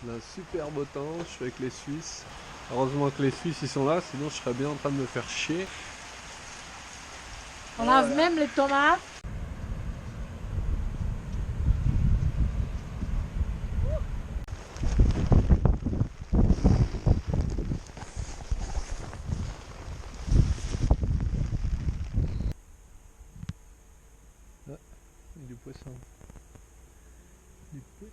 On a un super beau temps, je suis avec les Suisses. Heureusement que les Suisses ils sont là, sinon je serais bien en train de me faire chier. On lave même les tomates. Ah, il y a du poisson. Du poisson.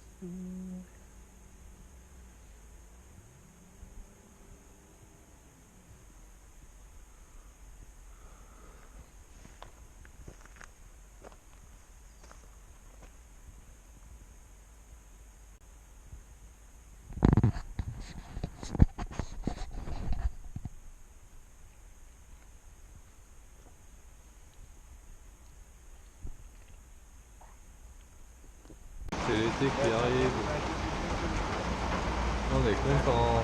C'est l'été qui arrive. On est content.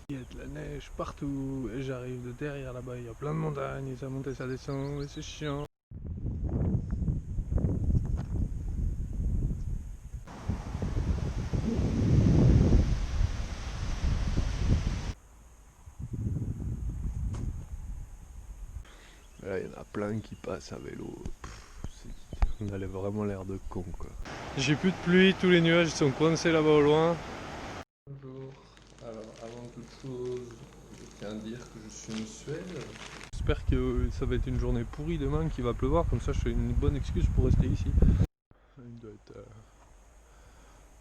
Il y a de la neige partout et j'arrive de derrière là-bas, il y a plein de montagnes et ça monte et ça descend et c'est chiant. Là, il y en a plein qui passent à vélo. On a vraiment l'air de con quoi. J'ai plus de pluie, tous les nuages sont coincés là-bas au loin. Bonjour. Alors avant toute chose, je tiens à dire que je suis en Suède. J'espère que ça va être une journée pourrie demain, qu'il va pleuvoir, comme ça je fais une bonne excuse pour rester ici. Il doit être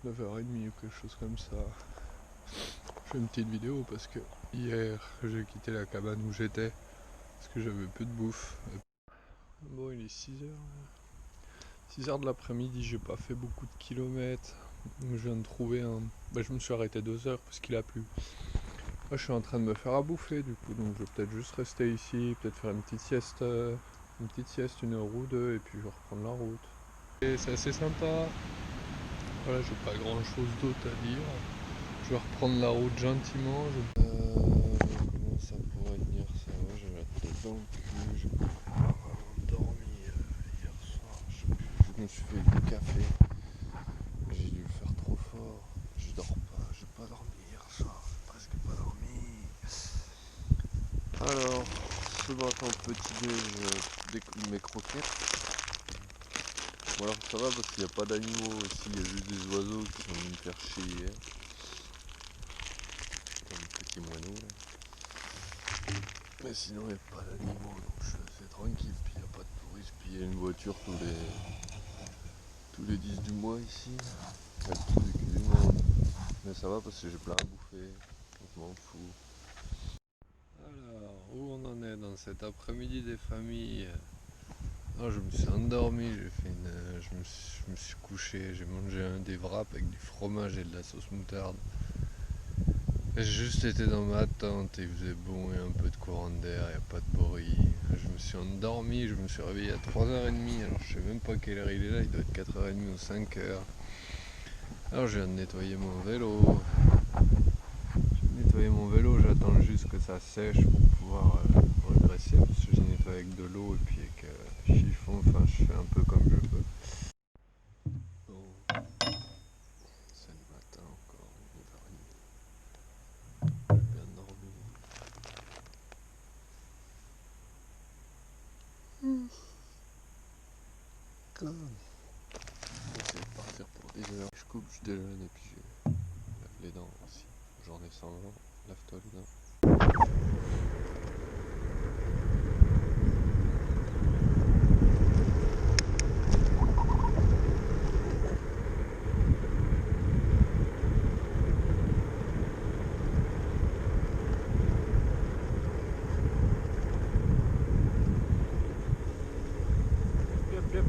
9h30 ou quelque chose comme ça. Je fais une petite vidéo parce que hier j'ai quitté la cabane où j'étais parce que j'avais plus de bouffe. Bon, il est 6h. 6h de l'après-midi, j'ai pas fait beaucoup de kilomètres. Je viens de trouver un. Je me suis arrêté 2 heures parce qu'il a plu. Là, je suis en train de me faire à bouffer du coup, donc je vais peut-être juste rester ici, peut-être faire une petite sieste, 1 heure ou deux, et puis je vais reprendre la route. Et c'est assez sympa. Voilà, j'ai pas grand chose d'autre à dire. Je vais reprendre la route gentiment. Comment ça pourrait tenir ça? Ouais, j'ai la tête dans le cul, j'ai pas vraiment dormi hier soir. Je me suis fait du café. J'ai dû le faire trop fort. Je dors pas, j'ai pas dormi hier soir, j'ai presque pas dormi. Alors, ce matin petit déj, je découvre mes croquettes. Bon alors ça va parce qu'il n'y a pas d'animaux ici, il y a juste des oiseaux qui sont venus me faire chier hier. Comme le petit moineau là. Mais sinon il n'y a pas d'animaux donc je suis assez tranquille, puis il n'y a pas de touristes, puis il y a une voiture tous les 10 du mois ici. Avec tout du cul du monde. Mais ça va parce que j'ai plein à bouffer, donc je m'en fous. Alors, où on en est dans cet après-midi des familles? Non, je me suis endormi, je me suis couché, j'ai mangé des wraps avec du fromage et de la sauce moutarde. J'ai juste été dans ma tente, il faisait bon et un peu de courant d'air, il n'y a pas de bruit. Je me suis endormi, je me suis réveillé à 3h30, alors je sais même pas quelle heure il est là, il doit être 4h30 ou 5h. Alors je viens de nettoyer mon vélo. J'attends juste que ça sèche pour pouvoir regresser parce que je nettoie avec de l'eau et puis avec chiffon, enfin je fais un peu comme je peux. Bon, c'est le matin encore, 9h30. J'ai bien dormi. J'essaie de partir pour 10h. Je coupe, je déjeune et puis je lave les dents aussi. Journée sans vent, lave-toi les dents.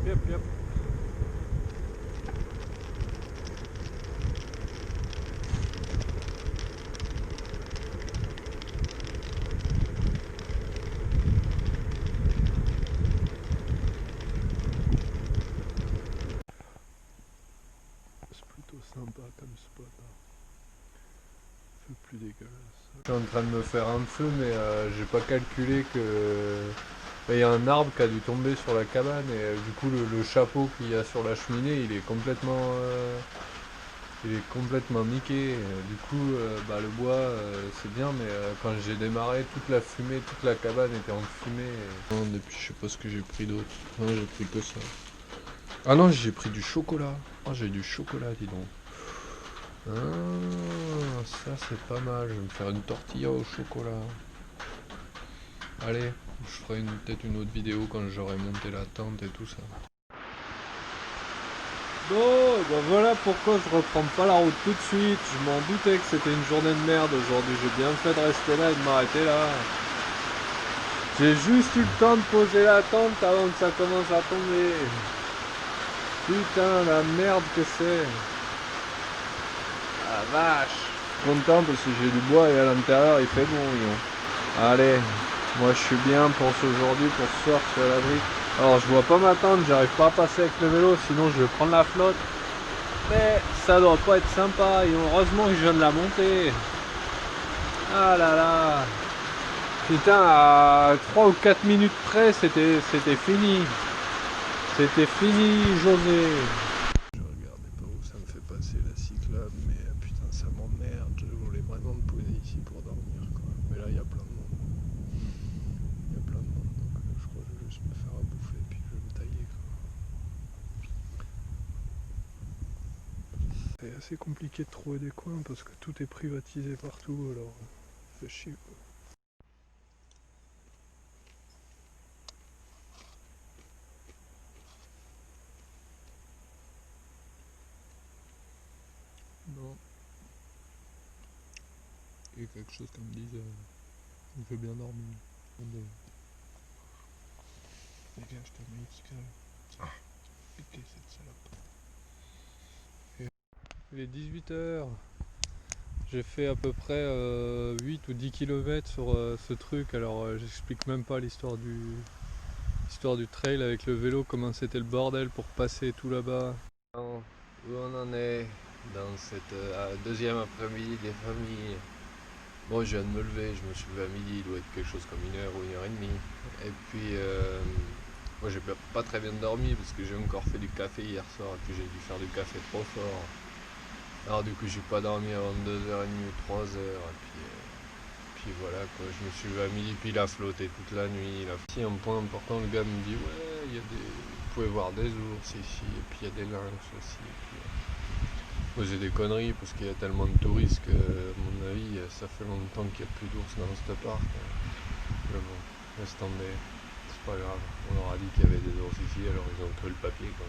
Yep. spot là. Un peu plus dégueulasse. Je suis en train de me faire un feu, mais j'ai pas calculé que il y a un arbre qui a dû tomber sur la cabane et du coup le chapeau qu'il y a sur la cheminée il est complètement niqué. Du coup le bois c'est bien, mais quand j'ai démarré toute la fumée, toute la cabane était en fumée. Et puis je sais pas ce que j'ai pris d'autre. Non, j'ai pris que ça. Ah non, j'ai pris du chocolat. Ah, j'ai du chocolat, dis donc. Ah, ça c'est pas mal. Je vais me faire une tortilla au chocolat. Allez, je ferai peut-être une autre vidéo quand j'aurai monté la tente et tout ça. Bon, ben voilà pourquoi je reprends pas la route tout de suite. Je m'en doutais que c'était une journée de merde aujourd'hui. J'ai bien fait de rester là et de m'arrêter là. J'ai juste eu le temps de poser la tente avant que ça commence à tomber. Putain, la merde que c'est. Ah vache. Je suis content parce que j'ai du bois et à l'intérieur il fait bon. Allez, moi je suis bien pour aujourd'hui, pour ce soir, je suis à l'abri. Alors je vois pas ma tente, j'arrive pas à passer avec le vélo, sinon je vais prendre la flotte. Mais ça doit pas être sympa, et heureusement que je viens de la monter. Ah là là. Putain, à 3 ou 4 minutes près, c'était fini. C'était fini, José. Je regardais pas où ça me fait passer la cyclable, mais putain ça m'emmerde. Je voulais vraiment me poser ici pour dormir, quoi. Mais là il y a plein de monde. Il y a plein de monde, donc je crois que je vais juste me faire à bouffer puis je vais me tailler, quoi. C'est assez compliqué de trouver des coins parce que tout est privatisé partout, alors fait chier, quoi. Non. Il y a quelque chose qui me dit il fait bien dormir. Dégage ta maïscale. Ah, piqué cette salope. Il est 18h. J'ai fait à peu près 8 ou 10 km sur ce truc. Alors j'explique même pas l'histoire du trail avec le vélo, comment c'était le bordel pour passer tout là-bas. Où on en est dans cette deuxième après-midi des familles. Bon, je viens de me lever, je me suis levé à midi, il doit être quelque chose comme 1 heure ou 1h30. Et puis, moi j'ai pas très bien dormi parce que j'ai encore fait du café hier soir et puis j'ai dû faire du café trop fort. Alors du coup j'ai pas dormi avant 2h30 ou 3h et puis voilà quoi, je me suis levé à midi puis il a flotté toute la nuit. Si un point important, le gars me dit ouais, vous pouvez voir des ours ici et puis il y a des lynx aussi. Et puis, c'est des conneries parce qu'il y a tellement de touristes que, à mon avis, ça fait longtemps qu'il n'y a plus d'ours dans ce parc. Mais bon, laisse tomber, c'est pas grave. On leur a dit qu'il y avait des ours ici, alors ils ont cru le papier, quoi.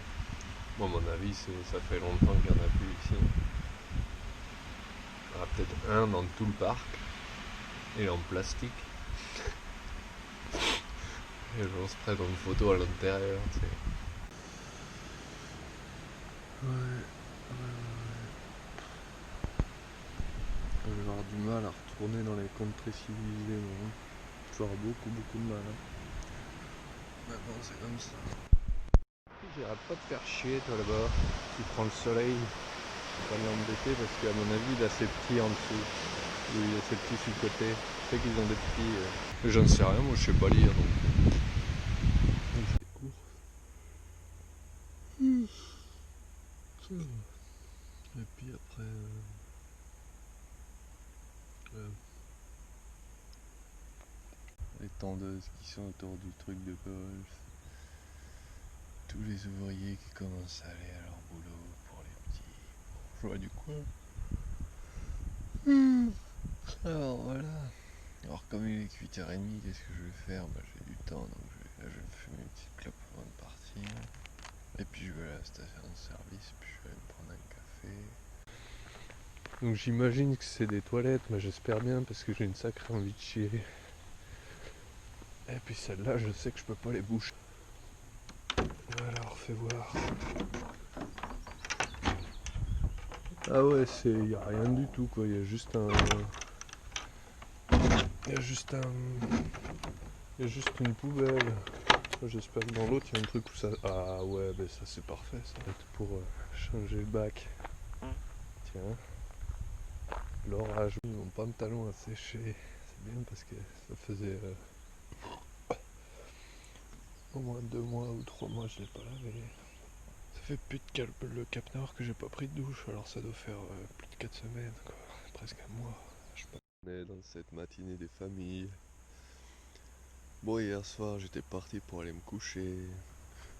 Bon, à mon avis, ça fait longtemps qu'il n'y en a plus ici. Il y en aura peut-être un dans tout le parc, et en plastique. Et les gens se prennent une photo à l'intérieur, tu sais. Ouais. Je vais avoir du mal à retourner dans les contrées civilisées, moi. Je vais avoir beaucoup de mal. Mais bon, c'est comme ça. J'arrête pas de faire chier, toi là-bas. Tu prends le soleil. Je vais pas m'embêter parce qu'à mon avis, il a ses petits en dessous. Ou il a ses petits sur le côté. Je sais qu'ils ont des petits. Mais j'en sais rien, moi je sais pas lire donc. Et puis après. Les tondeuses qui sont autour du truc de golf, tous les ouvriers qui commencent à aller à leur boulot pour les petits bourgeois du coin. Alors voilà. Alors comme il est 8h30, qu'est-ce que je vais faire? J'ai du temps, donc je vais me fumer une petite clope avant de partir. Et puis je vais à la station de service, puis je vais me prendre un café. Donc j'imagine que c'est des toilettes, mais j'espère bien parce que j'ai une sacrée envie de chier. Et puis celle-là, je sais que je peux pas les boucher. Alors, fais voir. Ah ouais, y a rien du tout quoi, y a juste une poubelle. J'espère que dans l'autre il y a un truc où ça... Ah ouais, ben ça c'est parfait ça. Pour changer le bac. Tiens. hein. L'orage, mon pantalon a séché. C'est bien parce que ça faisait au moins 2 mois ou 3 mois que je l'ai pas lavé. Ça fait plus de le Cap Nord que j'ai pas pris de douche, alors ça doit faire plus de 4 semaines, quoi. Presque un mois. Je sais pas. On est dans cette matinée des familles. Bon, hier soir j'étais parti pour aller me coucher.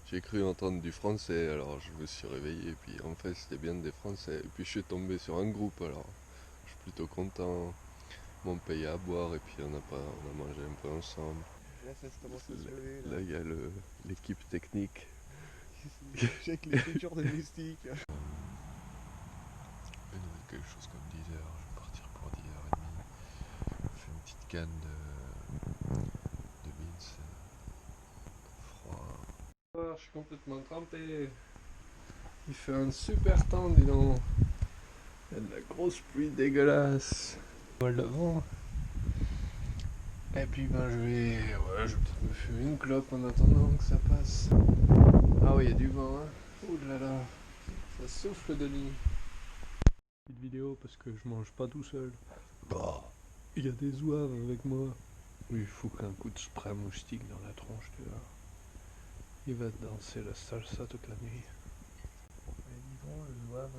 J'ai cru entendre du français, alors je me suis réveillé, puis en fait c'était bien des français. Et puis je suis tombé sur un groupe, alors je suis plutôt content. Mon pays à boire, et puis on a mangé un peu ensemble. Là, ça commence à se lever. Là il y a l'équipe technique. Check l'écriture de mystique. Il doit être quelque chose comme 10h, je vais partir pour 10h30. Je fais une petite canne de beans froid. Je suis complètement trempé. Il fait un super temps, dis donc. Il y a de la grosse pluie dégueulasse. Voile de vent. Et puis ben je vais peut-être me fumer une clope en attendant que ça passe. Ah oui, il y a du vent, hein. Ouh là là, ça souffle de nuit. Petite vidéo parce que je mange pas tout seul. Bah, il y a des zouaves avec moi. Oui, il faut qu'un coup de spray moustique dans la tronche, tu vois. Il va danser la salsa toute la nuit. Et dis donc, le zouave.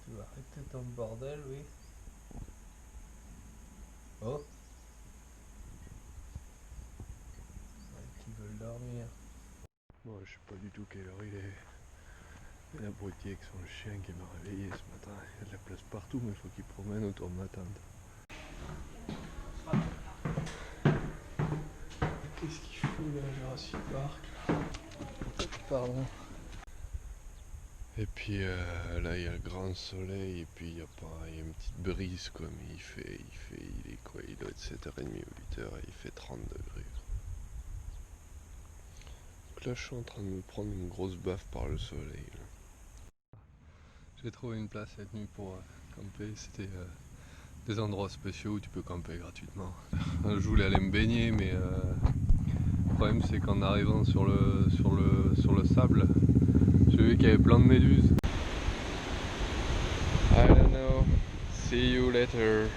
Tu vas arrêter ton bordel, oui. Oh. Qui veulent dormir. Bon, je sais pas du tout quelle heure il est. Il y a un abruti avec son chien qui m'a réveillé ce matin. Il y a de la place partout, mais il faut qu'il promène autour de ma tente. Qu'est-ce qu'il fout là, Jurassic Park? Pardon. Et puis là il y a le grand soleil, et puis il y a une petite brise quoi, mais il est quoi, il doit être 7h30 ou 8h et il fait 30 degrés. Donc là je suis en train de me prendre une grosse baffe par le soleil. Là. J'ai trouvé une place cette nuit pour camper, c'était des endroits spéciaux où tu peux camper gratuitement. Je voulais aller me baigner, mais le problème c'est qu'en arrivant sur le sable, j'ai vu qu'il y avait plein de méduses. I don't know. See you later.